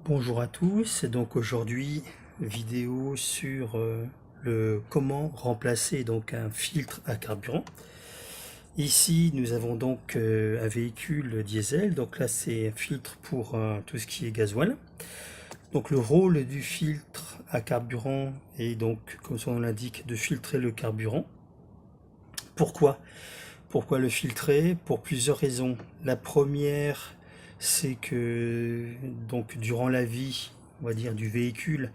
Bonjour à tous, donc aujourd'hui vidéo sur le comment remplacer donc un filtre à carburant. Ici nous avons donc un véhicule diesel, donc là c'est un filtre pour tout ce qui est gasoil. Donc le rôle du filtre à carburant est donc, comme son nom l'indique, de filtrer le carburant. Pourquoi? Pourquoi le filtrer? Pour plusieurs raisons. La première, c'est que donc durant la vie, on va dire, du véhicule,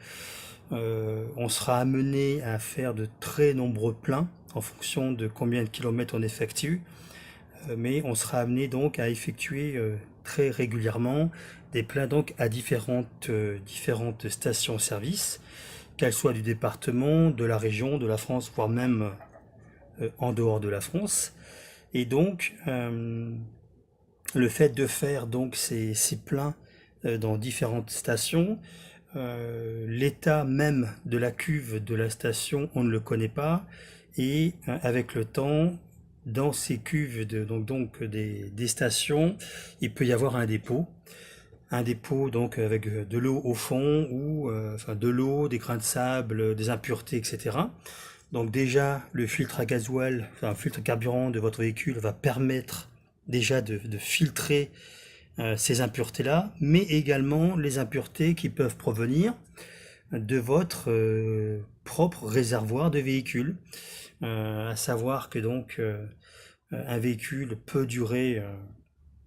on sera amené à faire de très nombreux pleins en fonction de combien de kilomètres on effectue, mais on sera amené donc à effectuer très régulièrement des pleins donc à différentes stations-service, qu'elles soient du département, de la région, de la France, voire même en dehors de la France. Et donc, le fait de faire donc ces pleins dans différentes stations, l'état même de la cuve de la station, on ne le connaît pas. Et avec le temps, dans ces cuves des stations, il peut y avoir un dépôt. Un dépôt donc avec de l'eau au fond ou enfin de l'eau, des grains de sable, des impuretés, etc. Donc déjà, le filtre à gasoil, enfin, un filtre carburant de votre véhicule va permettre déjà de filtrer ces impuretés-là, mais également les impuretés qui peuvent provenir de votre propre réservoir de véhicule. À savoir que donc un véhicule peut durer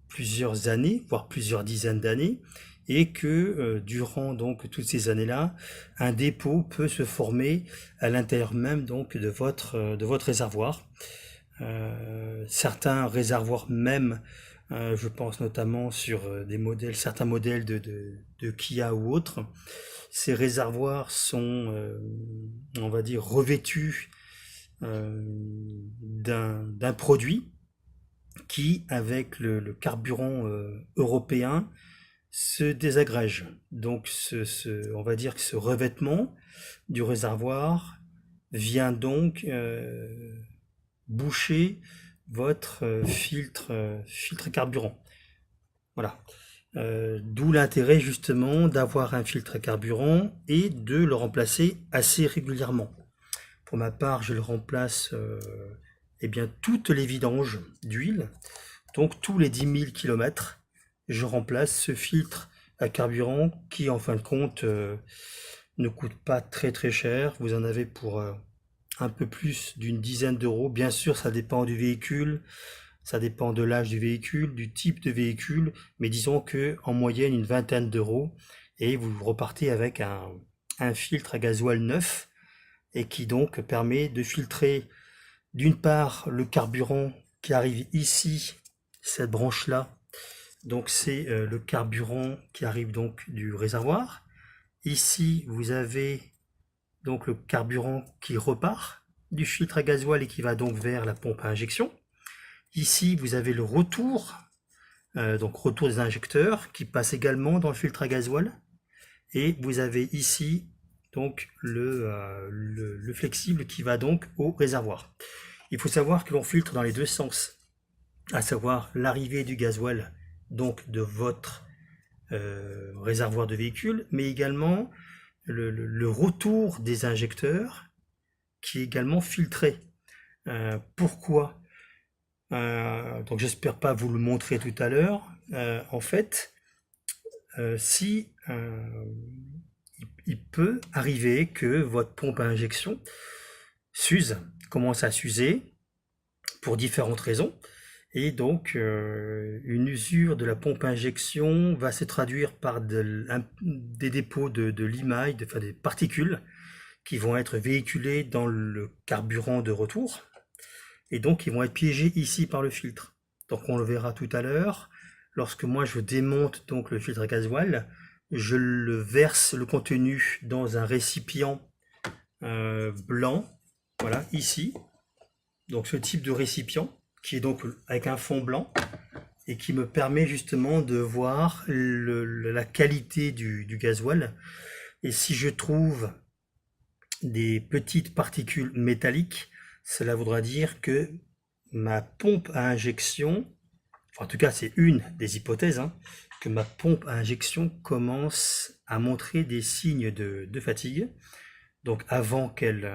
plusieurs années, voire plusieurs dizaines d'années, et que durant donc toutes ces années-là, un dépôt peut se former à l'intérieur même donc de votre réservoir. Certains réservoirs même, je pense notamment sur des modèles, certains modèles de Kia ou autres, ces réservoirs sont, on va dire, revêtus d'un produit qui, avec le carburant européen, se désagrège. Donc, on va dire que ce revêtement du réservoir vient donc boucher votre filtre carburant. Voilà. D'où l'intérêt justement d'avoir un filtre carburant et de le remplacer assez régulièrement. Pour ma part, je le remplace eh bien, toutes les vidanges d'huile. Donc tous les 10 000 km, je remplace ce filtre à carburant qui en fin de compte ne coûte pas très très cher. Vous en avez pour un peu plus d'une dizaine d'euros. Bien sûr, ça dépend du véhicule, ça dépend de l'âge du véhicule, du type de véhicule, mais disons que en moyenne une vingtaine d'euros et vous repartez avec un filtre à gasoil neuf et qui donc permet de filtrer d'une part le carburant qui arrive ici, cette branche-là, donc c'est le carburant qui arrive donc du réservoir. Ici, vous avez donc le carburant qui repart du filtre à gasoil et qui va donc vers la pompe à injection. Ici, vous avez le retour, donc retour des injecteurs qui passe également dans le filtre à gasoil. Et vous avez ici donc le flexible qui va donc au réservoir. Il faut savoir que l'on filtre dans les deux sens, à savoir l'arrivée du gasoil donc de votre réservoir de véhicule, mais également le retour des injecteurs qui est également filtré. Pourquoi? Donc j'espère pas vous le montrer tout à l'heure. En fait, si il peut arriver que votre pompe à injection s'use, commence à s'user pour différentes raisons. Et donc, une usure de la pompe à injection va se traduire par des dépôts de limailles, enfin des particules qui vont être véhiculées dans le carburant de retour. Et donc, ils vont être piégés ici par le filtre. Donc, on le verra tout à l'heure. Lorsque moi, je démonte donc le filtre à gasoil, je le verse le contenu dans un récipient blanc, voilà, ici. Donc, ce type de récipient qui est donc avec un fond blanc et qui me permet justement de voir la qualité du gasoil. Et si je trouve des petites particules métalliques, cela voudra dire que ma pompe à injection, enfin, en tout cas c'est une des hypothèses, hein, que ma pompe à injection commence à montrer des signes de fatigue. Donc qu'elle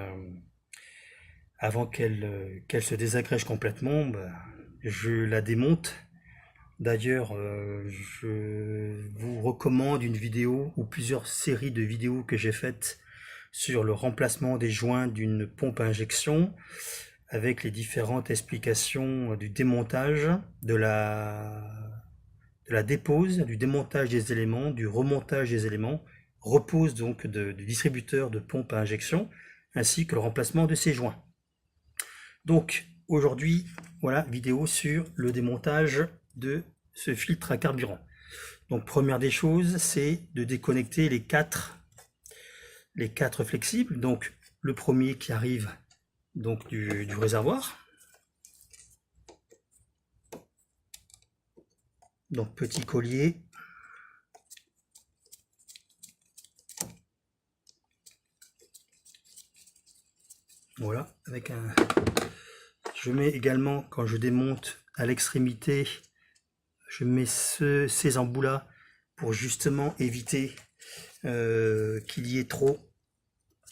se désagrège complètement, bah, je la démonte. D'ailleurs, je vous recommande une vidéo ou plusieurs séries de vidéos que j'ai faites sur le remplacement des joints d'une pompe à injection, avec les différentes explications du démontage, de la dépose, du démontage des éléments, du remontage des éléments, repose donc du distributeur de pompe à injection, ainsi que le remplacement de ces joints. Donc aujourd'hui, voilà, vidéo sur le démontage de ce filtre à carburant. Donc première des choses, c'est de déconnecter les quatre flexibles. Donc le premier qui arrive donc du réservoir. Donc petit collier. Voilà, avec un... Je mets également, quand je démonte à l'extrémité, je mets ces embouts-là pour justement éviter qu'il y ait trop.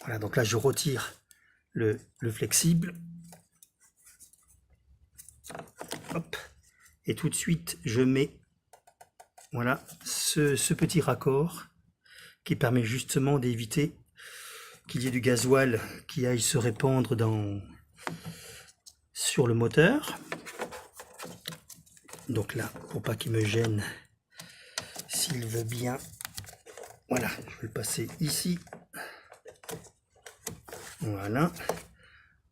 Voilà, donc là je retire le flexible. Hop. Et tout de suite je mets voilà ce petit raccord qui permet justement d'éviter qu'il y ait du gasoil qui aille se répandre sur le moteur. Donc là, pour pas qu'il me gêne, s'il veut bien, voilà, je vais le passer ici. Voilà.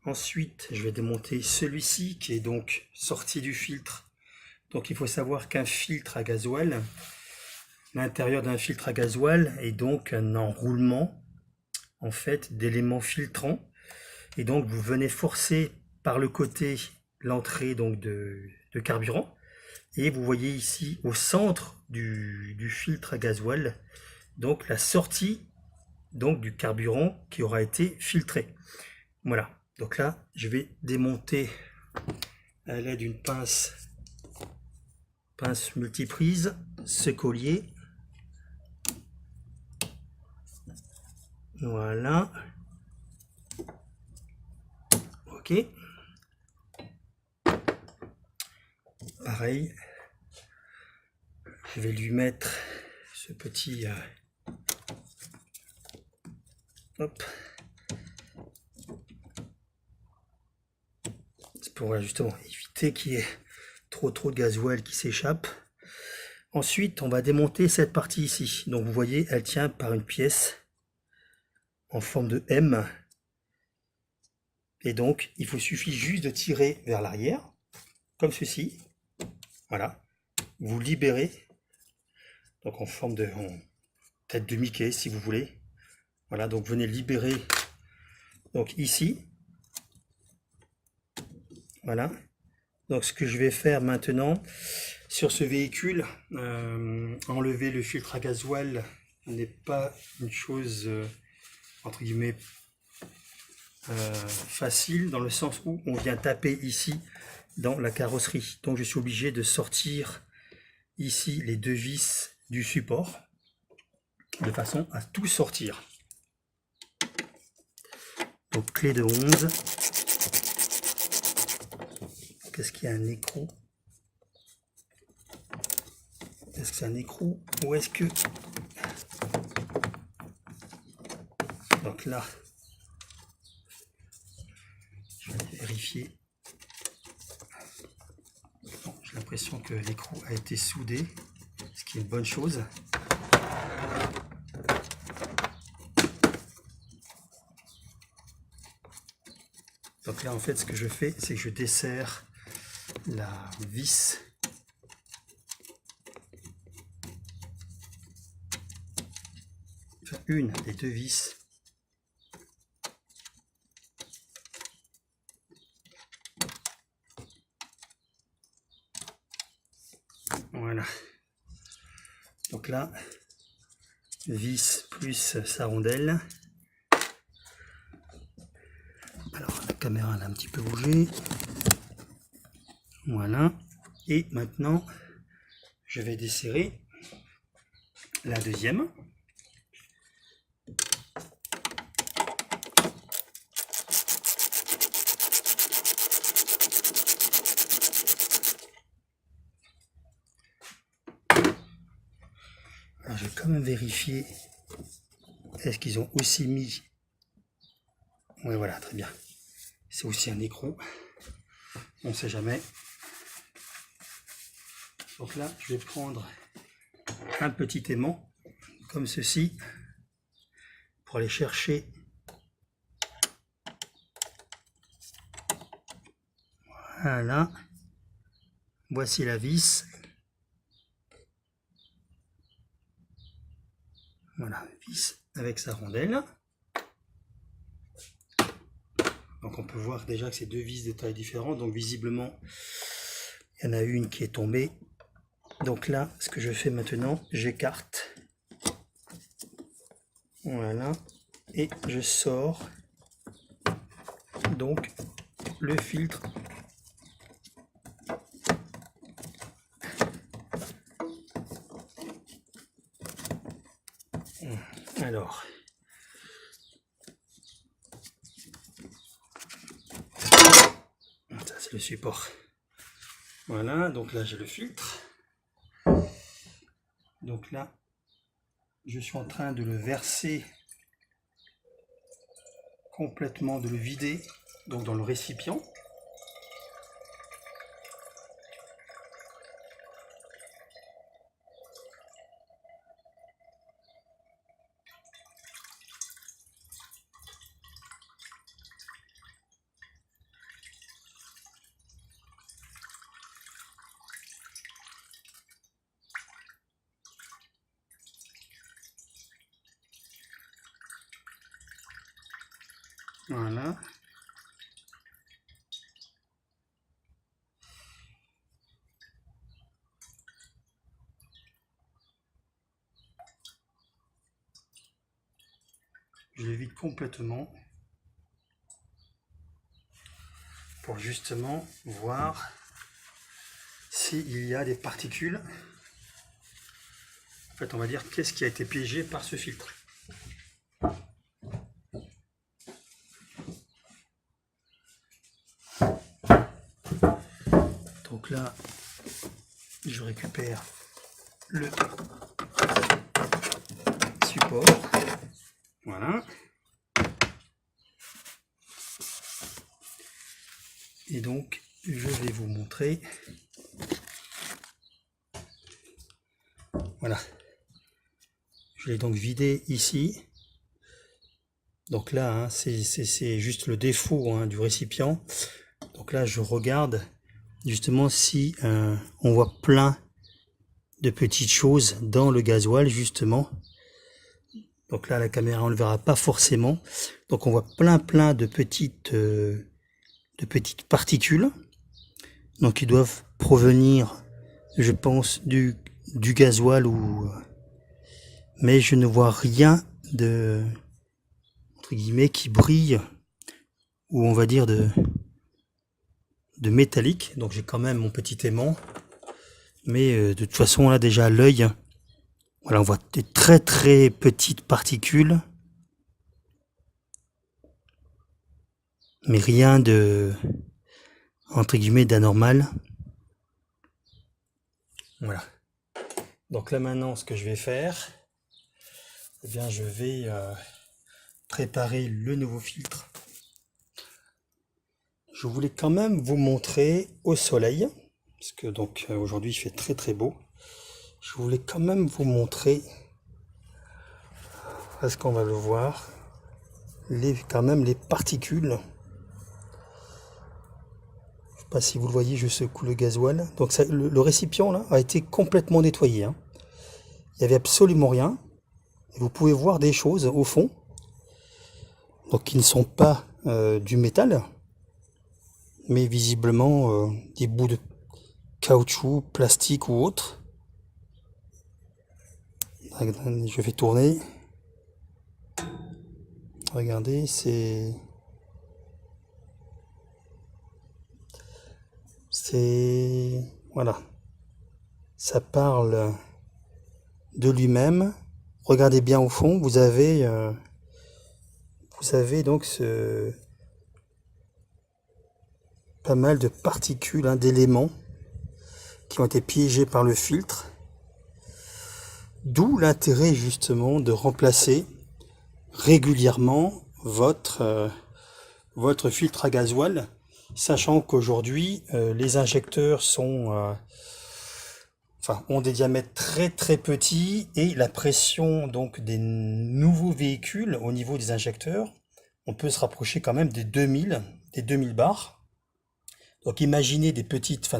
Ensuite, je vais démonter celui-ci qui est donc sorti du filtre. Donc il faut savoir qu'un filtre à gasoil, l'intérieur d'un filtre à gasoil est donc un enroulement en fait d'éléments filtrants. Et donc vous venez forcer par le côté l'entrée donc de carburant. Et vous voyez ici au centre du filtre à gasoil donc la sortie donc du carburant qui aura été filtré. Voilà, donc là je vais démonter à l'aide d'une pince multiprise ce collier. Voilà. Ok. Pareil, je vais lui mettre ce petit hop, c'est pour justement éviter qu'il y ait trop de gasoil qui s'échappe. Ensuite on va démonter cette partie ici. Donc vous voyez, elle tient par une pièce en forme de M, et donc il suffit juste de tirer vers l'arrière comme ceci. Voilà, vous libérez, donc en forme de tête de Mickey si vous voulez. Voilà, donc venez libérer donc ici. Voilà, donc ce que je vais faire maintenant sur ce véhicule, enlever le filtre à gasoil n'est pas une chose entre guillemets facile, dans le sens où on vient taper ici dans la carrosserie. Donc je suis obligé de sortir ici les deux vis du support de façon à tout sortir. Donc clé de 11. Qu'est-ce qu'il y a, un écrou? Est-ce que c'est un écrou ou est-ce que... Donc là, je vais vérifier. Bon, j'ai l'impression que l'écrou a été soudé, ce qui est une bonne chose. Donc là, en fait, ce que je fais, c'est que je desserre la vis une des deux vis. Voilà. Donc là, vis plus sa rondelle. Alors la caméra elle a un petit peu bougé. Voilà. Et maintenant, je vais desserrer. la deuxième. Alors, je vais quand même vérifier. Est-ce qu'ils ont aussi mis... Oui, voilà, très bien. C'est aussi un écrou. On ne sait jamais. Donc là, je vais prendre un petit aimant, comme ceci, pour aller chercher. Voilà. Voici la vis. Voilà, vis avec sa rondelle. Donc on peut voir déjà que c'est deux vis de taille différentes. Donc visiblement, il y en a une qui est tombée. Donc là, ce que je fais maintenant, j'écarte. Voilà. Et je sors donc le filtre. Alors, ça c'est le support. Voilà, donc là j'ai le filtre. Donc là, je suis en train de le verser complètement, de le vider donc dans le récipient. Voilà. Je le vide complètement pour justement voir s'il y a des particules. En fait, on va dire qu'est-ce qui a été piégé par ce filtre. Donc là, je récupère le support. Voilà. Et donc, je vais vous montrer. Voilà. Je l'ai donc vidé ici. Donc là, hein, c'est juste le défaut hein, du récipient. Donc là, je regarde justement si on voit plein de petites choses dans le gasoil justement. Donc là, la caméra, on ne le verra pas forcément. Donc on voit plein de petites particules. Donc ils doivent provenir, je pense, du gasoil ou... Mais je ne vois rien de, entre guillemets, qui brille, ou on va dire de métallique. Donc j'ai quand même mon petit aimant. Mais de toute façon, là déjà à l'œil, voilà, on voit des très petites particules. Mais rien de, entre guillemets, d'anormal. Voilà. Donc là maintenant, ce que je vais faire, eh bien, je vais préparer le nouveau filtre. Je voulais quand même vous montrer au soleil, parce que donc aujourd'hui il fait très beau. Je voulais quand même vous montrer, parce qu'on va le voir, quand même les particules. Je sais pas si vous le voyez, je secoue le gasoil. Donc ça, le récipient là a été complètement nettoyé. Hein. Il n'y avait absolument rien. Et vous pouvez voir des choses au fond, donc qui ne sont pas du métal, mais visiblement des bouts de caoutchouc, plastique ou autre. Je vais tourner. Regardez, voilà. Ça parle de lui-même. Regardez bien au fond, vous avez donc pas mal de particules, hein, d'éléments qui ont été piégés par le filtre. D'où l'intérêt justement de remplacer régulièrement votre filtre à gasoil, sachant qu'aujourd'hui les injecteurs ont des diamètres très très petits et la pression donc des nouveaux véhicules au niveau des injecteurs, on peut se rapprocher quand même des 2000 bars. Donc imaginez des petites,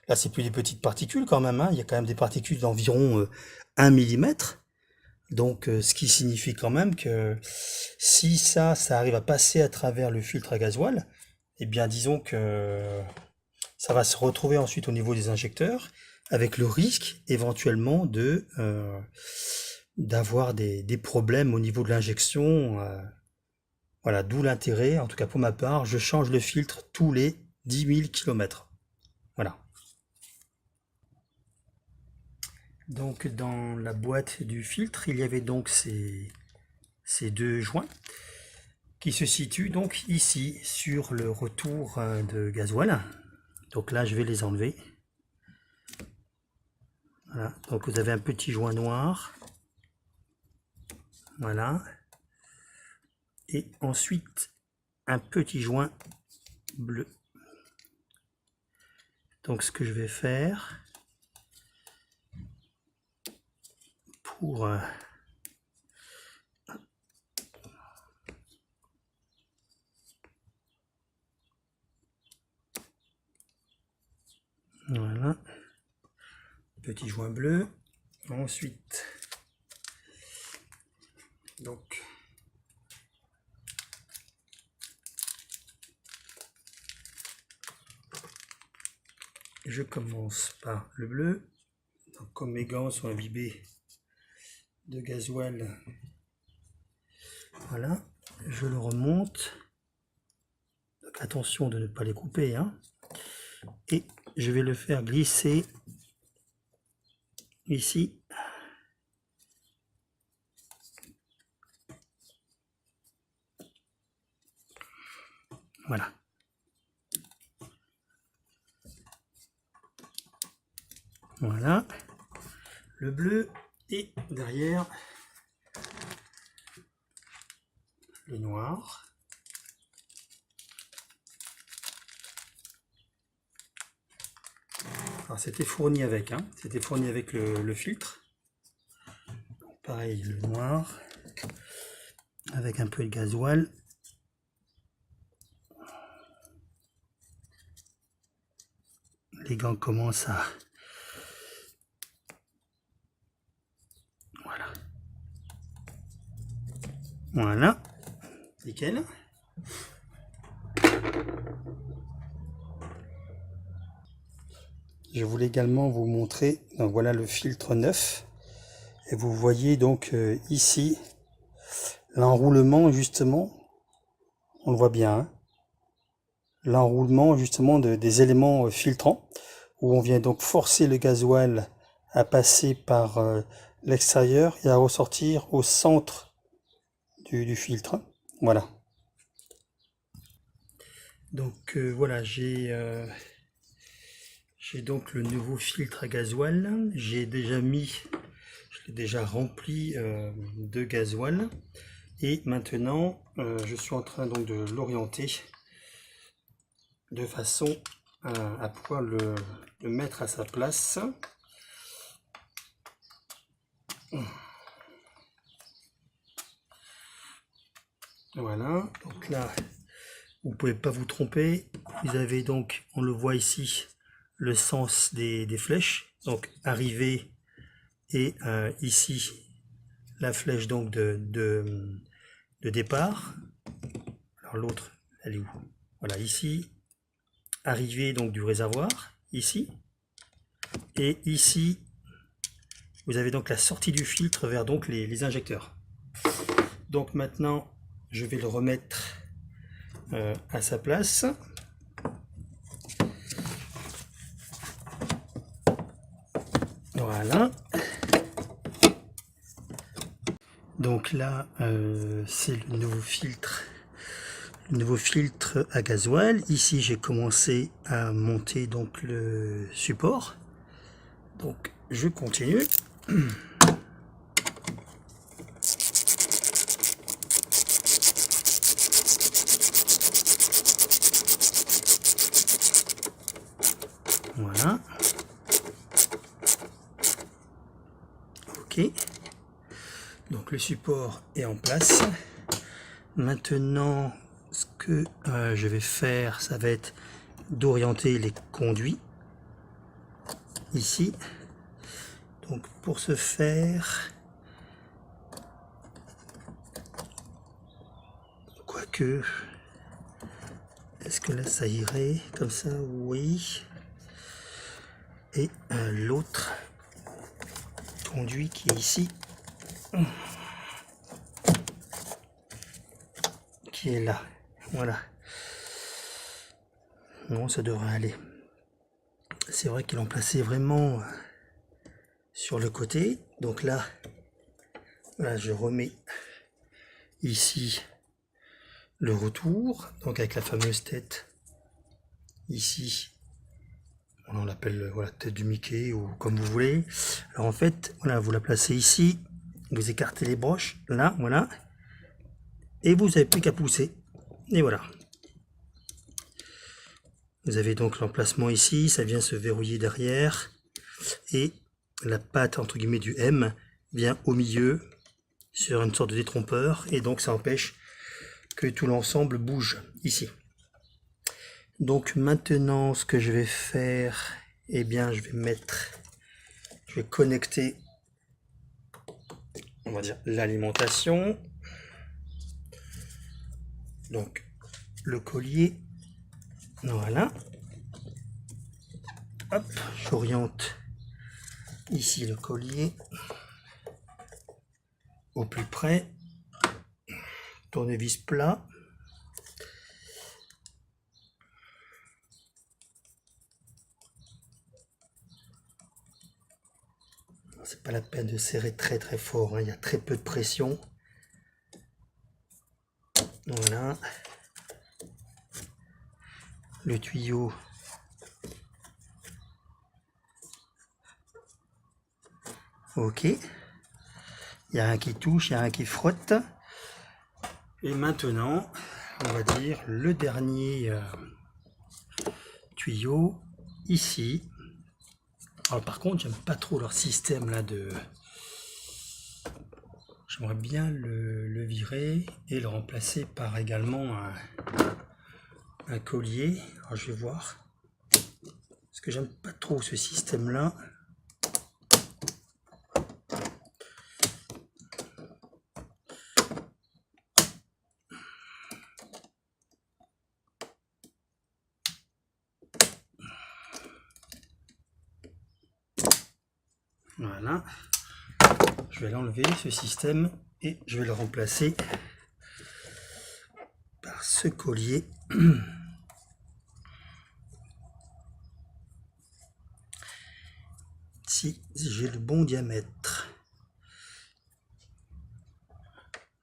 là c'est plus des petites particules quand même, hein, il y a quand même des particules d'environ 1 mm. Donc ce qui signifie quand même que si ça arrive à passer à travers le filtre à gasoil, eh bien disons que ça va se retrouver ensuite au niveau des injecteurs, avec le risque éventuellement d'avoir des problèmes au niveau de l'injection. Voilà, d'où l'intérêt, en tout cas pour ma part, je change le filtre tous les 10 000 km. Voilà. Donc dans la boîte du filtre, il y avait donc ces deux joints qui se situent donc ici sur le retour de gasoil. Donc là je vais les enlever. Voilà, donc vous avez un petit joint noir. Voilà. Et ensuite un petit joint bleu. Donc ce que je vais faire pour voilà, petit joint bleu. Ensuite, donc je commence par le bleu. Donc, comme mes gants sont imbibés de gasoil, voilà, je le remonte. Donc, attention de ne pas les couper, hein. Et je vais le faire glisser ici. Voilà. Voilà. Le bleu et derrière le noir. Alors c'était fourni avec, hein. C'était fourni avec le filtre. Pareil, le noir avec un peu de gasoil. Les gants commencent à... Voilà. Voilà. Nickel. Je voulais également vous montrer, donc voilà le filtre neuf. Et vous voyez donc ici l'enroulement justement, on le voit bien, hein, l'enroulement justement des éléments filtrants, où on vient donc forcer le gasoil à passer par l'extérieur et à ressortir au centre du filtre. Voilà. Donc voilà, j'ai donc le nouveau filtre à gasoil. J'ai déjà mis, je l'ai déjà rempli de gasoil. Et maintenant, je suis en train donc de l'orienter de façon à pouvoir le mettre à sa place. Voilà, donc là, vous ne pouvez pas vous tromper. Vous avez donc, on le voit ici, le sens des flèches. Donc arrivée et ici, la flèche donc de départ. Alors l'autre, elle est où? Voilà, ici, arrivée donc du réservoir, ici. Et ici, vous avez donc la sortie du filtre vers donc les injecteurs. Donc maintenant, je vais le remettre à sa place. Voilà. Donc là, c'est le nouveau filtre à gasoil. Ici, j'ai commencé à monter donc le support. Donc, je continue. Voilà. Ok. Donc le support est en place. Maintenant, ce que je vais faire, ça va être d'orienter les conduits ici. Donc pour ce faire, quoique, est-ce que là ça irait comme ça? Oui. Et l'autre conduit qui est ici, qui est là. Voilà. Non, ça devrait aller. C'est vrai qu'ils l'ont placé vraiment sur le côté. Donc là, voilà, je remets ici le retour, donc avec la fameuse tête ici. On l'appelle voilà, tête du Mickey ou comme vous voulez. Alors en fait, voilà, vous la placez ici, vous écartez les broches, là, voilà, et vous n'avez plus qu'à pousser. Et voilà. Vous avez donc l'emplacement ici, ça vient se verrouiller derrière, et la patte entre guillemets du M vient au milieu sur une sorte de détrompeur, et donc ça empêche que tout l'ensemble bouge ici. Donc maintenant, ce que je vais faire, eh bien, je vais connecter, on va dire, l'alimentation. Donc, le collier, voilà. Hop, j'oriente ici le collier au plus près. Tournevis plat. C'est pas la peine de serrer très très fort, hein. Il y a très peu de pression. Voilà. Le tuyau. Ok. Il y a un qui touche, il y a un qui frotte. Et maintenant, on va dire le dernier tuyau ici. Alors par contre, j'aime pas trop leur système là de... J'aimerais bien le virer et le remplacer par également un collier. Alors je vais voir. Parce que j'aime pas trop ce système là. Voilà. Je vais l'enlever ce système et je vais le remplacer par ce collier. Si j'ai le bon diamètre.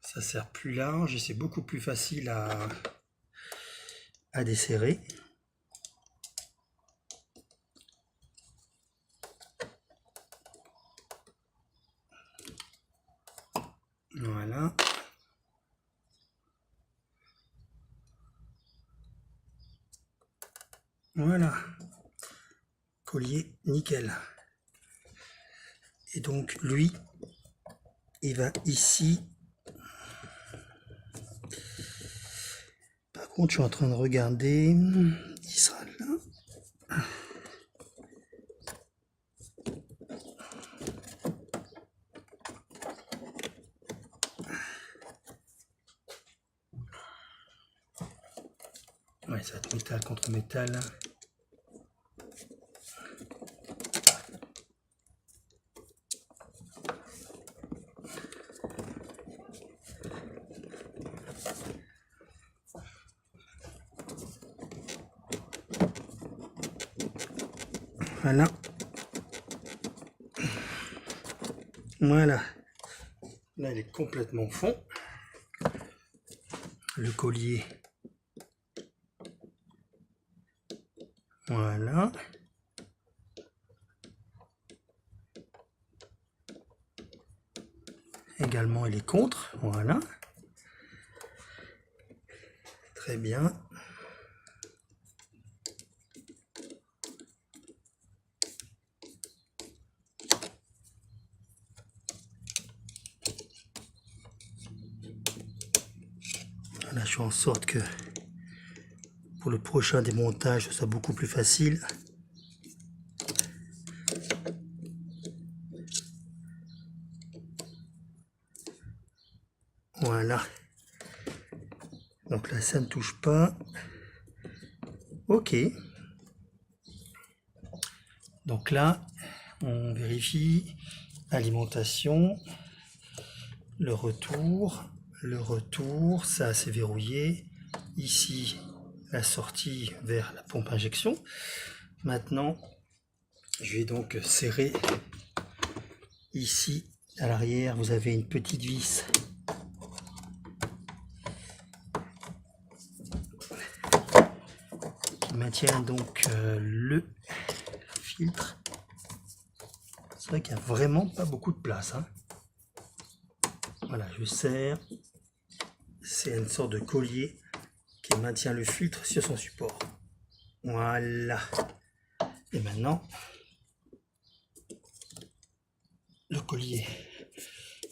Ça sert plus large et c'est beaucoup plus facile à desserrer. Voilà. Voilà. Collier nickel. Et donc lui, il va ici. Par contre, je suis en train de regarder. Il sera là. Ouais, ça va être métal contre métal. Voilà. Voilà. Là, il est complètement fond. Le collier. Voilà. Également, il est contre. Voilà. Très bien. Là, je fais en sorte que pour le prochain démontage, ce soit beaucoup plus facile. Voilà. Donc là, ça ne touche pas. Ok. Donc là, on vérifie alimentation, le retour, ça c'est verrouillé. Ici, la sortie vers la pompe injection. Maintenant, je vais donc serrer. Ici, à l'arrière, vous avez une petite vis qui maintient donc le filtre. C'est vrai qu'il n'y a vraiment pas beaucoup de place, hein. Voilà, je serre. C'est une sorte de collier qui maintient le filtre sur son support. Voilà. Et maintenant, le collier,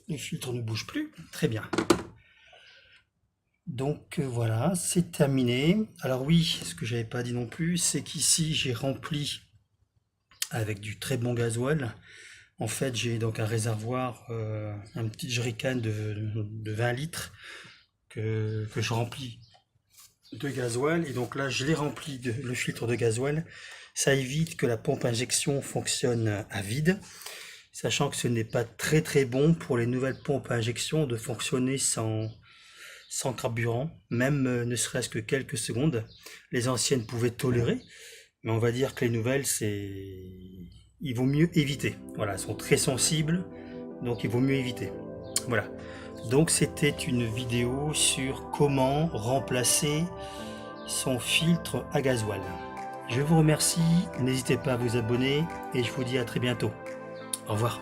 le filtre ne bouge plus. Très bien. Donc voilà, c'est terminé. Alors oui, ce que j'avais pas dit non plus, c'est qu'ici j'ai rempli avec du très bon gasoil. En fait, j'ai donc un réservoir, un petit jerrycan de 20 litres que je remplis de gasoil. Et donc là, je l'ai rempli le filtre de gasoil. Ça évite que la pompe injection fonctionne à vide, sachant que ce n'est pas très bon pour les nouvelles pompes à injection de fonctionner sans carburant, même ne serait-ce que quelques secondes. Les anciennes pouvaient tolérer, mais on va dire que les nouvelles, il vaut mieux éviter. Voilà, elles sont très sensibles, donc il vaut mieux éviter. Voilà. Donc c'était une vidéo sur comment remplacer son filtre à gasoil. Je vous remercie, n'hésitez pas à vous abonner et je vous dis à très bientôt. Au revoir.